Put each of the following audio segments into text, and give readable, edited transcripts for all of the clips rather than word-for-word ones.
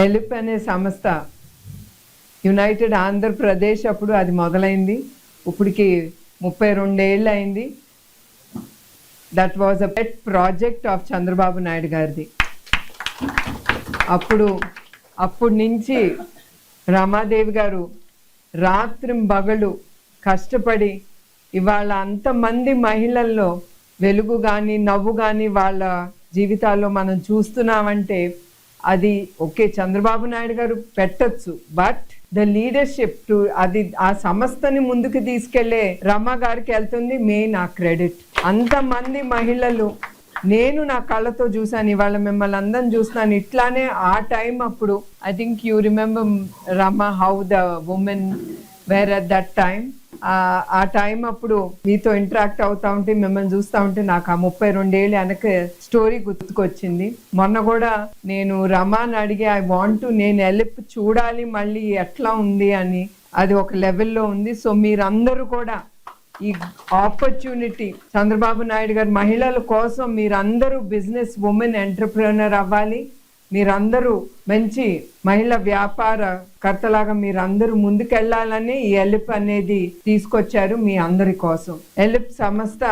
ఎలిప్ అనే సంస్థ యునైటెడ్ ఆంధ్రప్రదేశ్ అప్పుడు అది మొదలైంది. ఇప్పటికి 32 ఏళ్ళు అయింది. That was a pet project of Chandrababu Naidu గారిది. అప్పుడు నుంచి రమాదేవి గారు రాత్రింబగళ్ళు కష్టపడి ఇవాళ అంతమంది మహిళల్లో వెలుగు కానీ నవ్వు కానీ వాళ్ళ జీవితాల్లో మనం చూస్తున్నామంటే అది ఓకే, చంద్రబాబు నాయుడు గారు పెట్టచ్చు, బట్ ద లీడర్షిప్ టు అది ఆ సంస్థని ముందుకు తీసుకెళ్లే రమ గారికి వెళ్తుంది మెయిన్ ఆ క్రెడిట్. అంతమంది మహిళలు నేను నా కళ్ళతో చూసాను, ఇవాళ మిమ్మల్ని అందరం చూస్తున్నాను. ఇట్లానే ఆ టైం అప్పుడు I think you remember Rama how the women were at that time. ఆ టైం అప్పుడు మీతో ఇంటరాక్ట్ అవుతా ఉంటే మిమ్మల్ని చూస్తూ ఉంటే నాకు ఆ 32 ఏళ్ళు వెనక స్టోరీ గుర్తుకొచ్చింది. మొన్న కూడా నేను రమాని అడిగి నేను ఎలిప్ చూడాలి మళ్ళీ ఎట్లా ఉంది అని. అది ఒక లెవెల్లో ఉంది. సో మీరందరూ కూడా ఈ ఆపర్చునిటీ చంద్రబాబు నాయుడు గారి మహిళల కోసం మీరందరూ బిజినెస్ ఉమెన్ ఎంటర్ప్రెన్యూర్ అవ్వాలి. మీరందరూ మంచి మహిళా వ్యాపారకర్తలాగా మీరందరూ ముందుకెళ్లాలని ఈ ఎలిప్ అనేది తీసుకొచ్చారు మీ అందరి కోసం. ఎలిప్ సంస్థ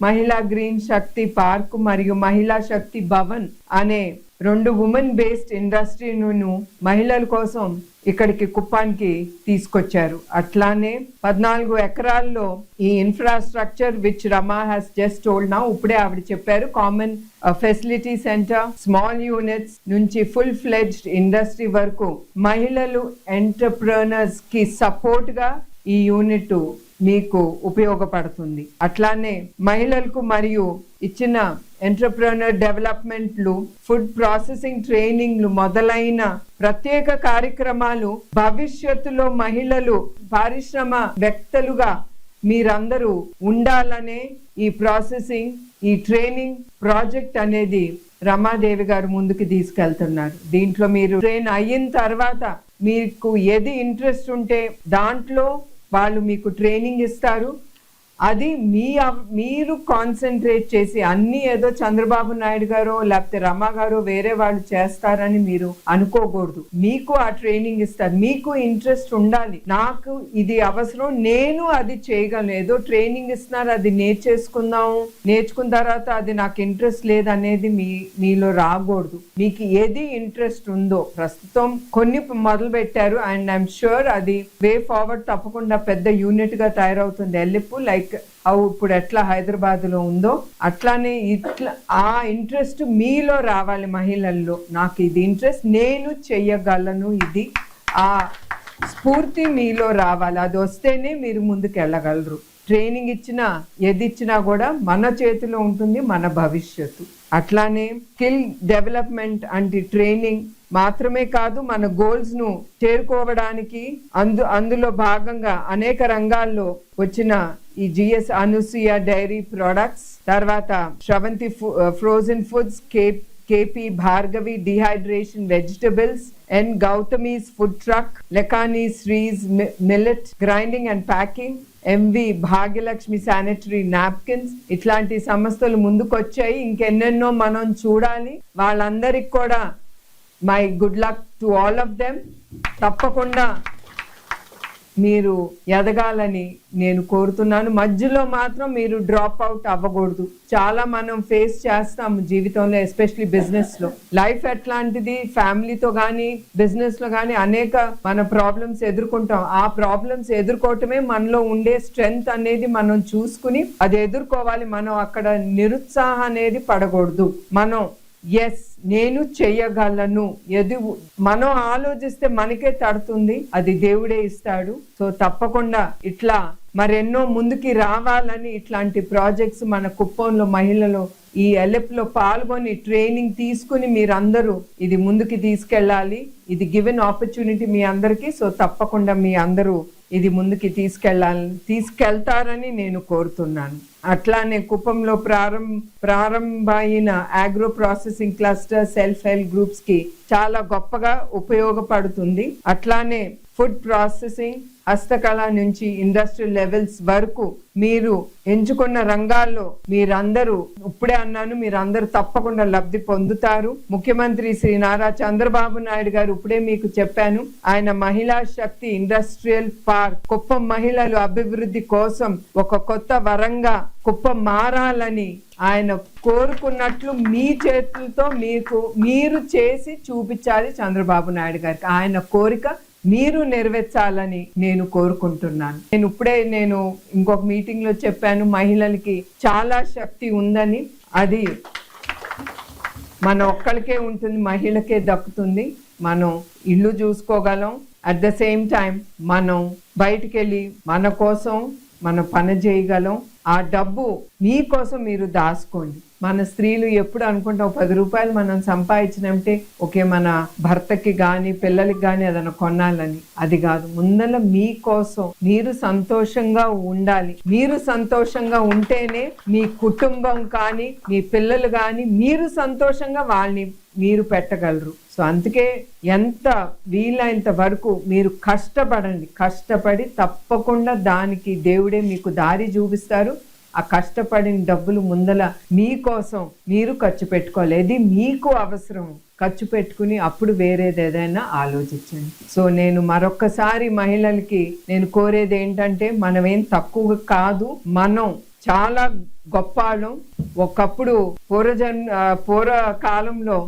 మహిళా గ్రీన్ శక్తి పార్క్ మరియు మహిళా శక్తి భవన్ అనే 2 ఉమెన్ బేస్డ్ ఇండస్ట్రీను మహిళల కోసం ఇక్కడికి కుప్పానికి తీసుకొచ్చారు. అట్లానే 14 ఎకరాల్లో ఈ infrastructure which Rama has just told now, ఇప్పుడే ఆవిడ చెప్పారు, common facility centre, small units నుంచి ఫుల్ ఫ్లెడ్జ్డ్ ఇండస్ట్రీ వరకు మహిళలు ఎంటర్ప్రెన్యూర్స్ కి సపోర్ట్ గా ఈ యూనిట్ మీకు ఉపయోగపడుతుంది. అట్లానే మహిళలకు మరియు ఇచ్చిన ఎంటర్ప్రెన్యూర్ డెవలప్మెంట్లు, ఫుడ్ ప్రాసెసింగ్ ట్రైనింగ్లు మొదలైన ప్రత్యేక కార్యక్రమాలు భవిష్యత్తులో మహిళలు పారిశ్రామికవేత్తలుగా మీరందరూ ఉండాలనే ఈ ప్రాసెసింగ్, ఈ ట్రైనింగ్ ప్రాజెక్ట్ అనేది రమాదేవి గారు ముందుకు తీసుకెళ్తున్నారు. దీంట్లో మీరు ట్రైన్ అయిన తర్వాత మీకు ఏది ఇంట్రెస్ట్ ఉంటే దాంట్లో వాళ్ళు మీకు ట్రైనింగ్ ఇస్తారు. అది మీరు కాన్సన్ట్రేట్ చేసి అన్ని ఏదో చంద్రబాబు నాయుడు గారో లేకపోతే రమా గారో వేరే వాళ్ళు చేస్తారని మీరు అనుకోకూడదు. మీకు ఆ ట్రైనింగ్ ఇస్తారు, మీకు ఇంట్రెస్ట్ ఉండాలి. నాకు ఇది అవసరం, నేను అది చేయగలను, ఏదో ట్రైనింగ్ ఇస్తున్నారు అది నేర్చేసుకుందాము, నేర్చుకున్న తర్వాత అది నాకు ఇంట్రెస్ట్ లేదనేది మీలో రాకూడదు. మీకు ఏది ఇంట్రెస్ట్ ఉందో, ప్రస్తుతం కొన్ని మొదలు పెట్టారు అండ్ ఐఎమ్ షూర్ అది వే ఫార్వర్డ్ తప్పకుండా పెద్ద యూనిట్ గా తయారవుతుంది. ఎల్లిప్పు లైక్ ఇప్పుడు ఎట్లా హైదరాబాద్ లో ఉందో అట్లానే ఇట్లా ఆ ఇంట్రెస్ట్ మీలో రావాలి. మహిళల్లో నాకు ఇది ఇంట్రెస్ట్, నేను చెయ్యగలను, ఇది ఆ స్ఫూర్తి మీలో రావాలి. అది వస్తేనే మీరు ముందుకు వెళ్ళగలరు. ట్రైనింగ్ ఇచ్చినా ఏది ఇచ్చినా కూడా మన చేతిలో ఉంటుంది మన భవిష్యత్తు. అట్లానే స్కిల్ డెవలప్మెంట్ అంటే ట్రైనింగ్ మాత్రమే కాదు, మన గోల్స్ ను చేరుకోవడానికి అందులో భాగంగా అనేక రంగాల్లో వచ్చిన ఈ జిఎస్ అనసూయ డైరీ ప్రొడక్ట్స్, తర్వాత Sravanthi frozen foods, KP Bhargavi dehydration vegetables and Gautami's food truck, లెకానీ Sri's millet grinding and packing, MV Bhagyalakshmi sanitary napkins, ఇట్లాంటి సంస్థలు ముందుకొచ్చాయి. ఇంకెన్నెన్నో మనం చూడాలి. వాళ్ళందరికి కూడా my good luck to all of them. తప్పకుండా మీరు ఎదగాలని నేను కోరుతున్నాను. మధ్యలో మాత్రం మీరు డ్రాప్ అవుట్ అవ్వకూడదు. చాలా మనం ఫేస్ చేస్తాము జీవితంలో, ఎస్పెషలీ బిజినెస్ లో. లైఫ్ ఎట్లాంటిది, ఫ్యామిలీతో కానీ బిజినెస్ లో కానీ అనేక మన ప్రాబ్లమ్స్ ఎదుర్కొంటాం. ఆ ప్రాబ్లమ్స్ ఎదుర్కోవటమే మనలో ఉండే స్ట్రెంగ్త్ అనేది మనం చూసుకుని అది ఎదుర్కోవాలి. మనం అక్కడ నిరుత్సాహం అనేది పడకూడదు. మనం ఎస్ నేను చెయ్యగలను, మనం ఆలోచిస్తే మనకే తడుతుంది, అది దేవుడే ఇస్తాడు. సో తప్పకుండా ఇట్లా మరెన్నో ముందుకి రావాలని ఇట్లాంటి ప్రాజెక్ట్స్ మన కుప్పంలో మహిళలు ఈ ఎలిప్ లో పాల్గొని ట్రైనింగ్ తీసుకుని మీరందరూ ఇది ముందుకి తీసుకెళ్ళాలి. ఇది గివెన్ ఆపర్చునిటీ మీ అందరికీ. సో తప్పకుండా మీ అందరూ ఇది ముందుకి తీసుకెళ్తారని నేను కోరుతున్నాను. అట్లానే కుప్పంలో ప్రారంభమైన agro processing cluster self help groups కి చాలా గొప్పగా ఉపయోగపడుతుంది. అట్లానే ఫుడ్ ప్రాసెసింగ్ హస్తకళ నుంచి ఇండస్ట్రియల్ లెవెల్స్ వరకు మీరు ఎంచుకున్న రంగాల్లో మీరందరూ, ఇప్పుడే అన్నాను, మీరందరూ తప్పకుండా లబ్ధి పొందుతారు. ముఖ్యమంత్రి శ్రీ నారా చంద్రబాబు నాయుడు గారు ఇప్పుడే మీకు చెప్పాను, ఆయన మహిళా శక్తి ఇండస్ట్రియల్ పార్క్ కుప్పం మహిళలు అభివృద్ధి కోసం ఒక కొత్త వరంగా కుప్పం మారాలని ఆయన కోరుకున్నట్లు మీ చేతులతో మీరు చేసి చూపించాలి చంద్రబాబు నాయుడు గారికి. ఆయన కోరిక మీరు నెరవేర్చాలని నేను కోరుకుంటున్నాను. నేను ఇంకొక మీటింగ్ లో చెప్పాను, మహిళలకి చాలా శక్తి ఉందని. అది మన ఒక్కరికే ఉంటుంది, మహిళకే దక్కుతుంది. మనం ఇల్లు చూసుకోగలం, అట్ ద సేమ్ టైం మనం బయటికి వెళ్ళి మన కోసం మనం పని చేయగలం. ఆ డబ్బు మీకోసం మీరు దాచుకోండి. మన స్త్రీలు ఎప్పుడు అనుకుంటాం 10 రూపాయలు మనం సంపాదించినంటే ఓకే మన భర్తకి కానీ పిల్లలకి కానీ ఏదైనా కొనాలని. అది కాదు, ముందల మీకోసం మీరు సంతోషంగా ఉండాలి. మీరు సంతోషంగా ఉంటేనే మీ కుటుంబం కానీ మీ పిల్లలు కానీ మీరు సంతోషంగా వాళ్ళని మీరు పెట్టగలరు. సో అందుకే ఎంత వీలైనంత వరకు మీరు కష్టపడండి. కష్టపడి తప్పకుండా దానికి దేవుడే మీకు దారి చూపిస్తారు. ఆ కష్టపడిన డబ్బులు ముందల మీకోసం మీరు ఖర్చు పెట్టుకోవాలి. ఇది మీకు అవసరం, ఖర్చు పెట్టుకుని అప్పుడు వేరేది ఏదైనా ఆలోచించండి. సో నేను మరొక్కసారి మహిళలకి నేను కోరేది ఏంటంటే, మనమేం తక్కువ కాదు, మనం చాలా గొప్పవాళ్ళం. ఒకప్పుడు పూర్వకాలంలో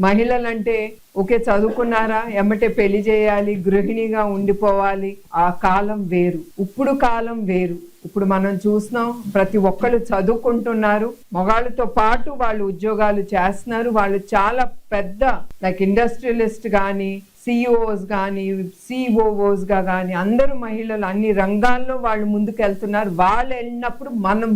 మహిళలంటే ఒకే చదువుకున్నారా ఎమ్మటే పెళ్లి చేయాలి, గృహిణిగా ఉండిపోవాలి. ఆ కాలం వేరు, ఇప్పుడు కాలం వేరు. ఇప్పుడు మనం చూస్తున్నాం ప్రతి ఒక్కరు చదువుకుంటున్నారు, మగాళ్ళతో పాటు వాళ్ళు ఉద్యోగాలు చేస్తున్నారు. వాళ్ళు చాలా పెద్ద లైక్ ఇండస్ట్రియలిస్ట్ కానీ సిఇఓస్ కానీ సిఓఓస్ గా కానీ అందరూ మహిళలు అన్ని రంగాల్లో వాళ్ళు ముందుకు వెళ్తున్నారు. వాళ్ళు వెళ్ళినప్పుడు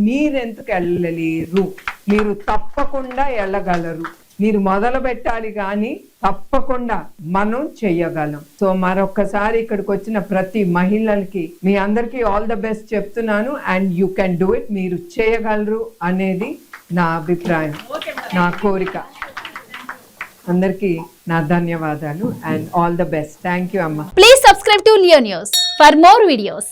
మీరు ఎందుకు వెళ్ళలేరు? మీరు తప్పకుండా వెళ్ళగలరు. మీరు మొదలు పెట్టాలి కానీ తప్పకుండా మనం చెయ్యగలం. సో మరొక్కసారి ఇక్కడికి వచ్చిన ప్రతి మహిళలకి మీ అందరికీ ఆల్ ద బెస్ట్ చెప్తున్నాను. And you can do it. మీరు చేయగలరు అనేది నా అభిప్రాయం, నా కోరిక. అందరికీ నా ధన్యవాదాలు and all the best. Thank you అమ్మ. Please subscribe to Leo news for more videos.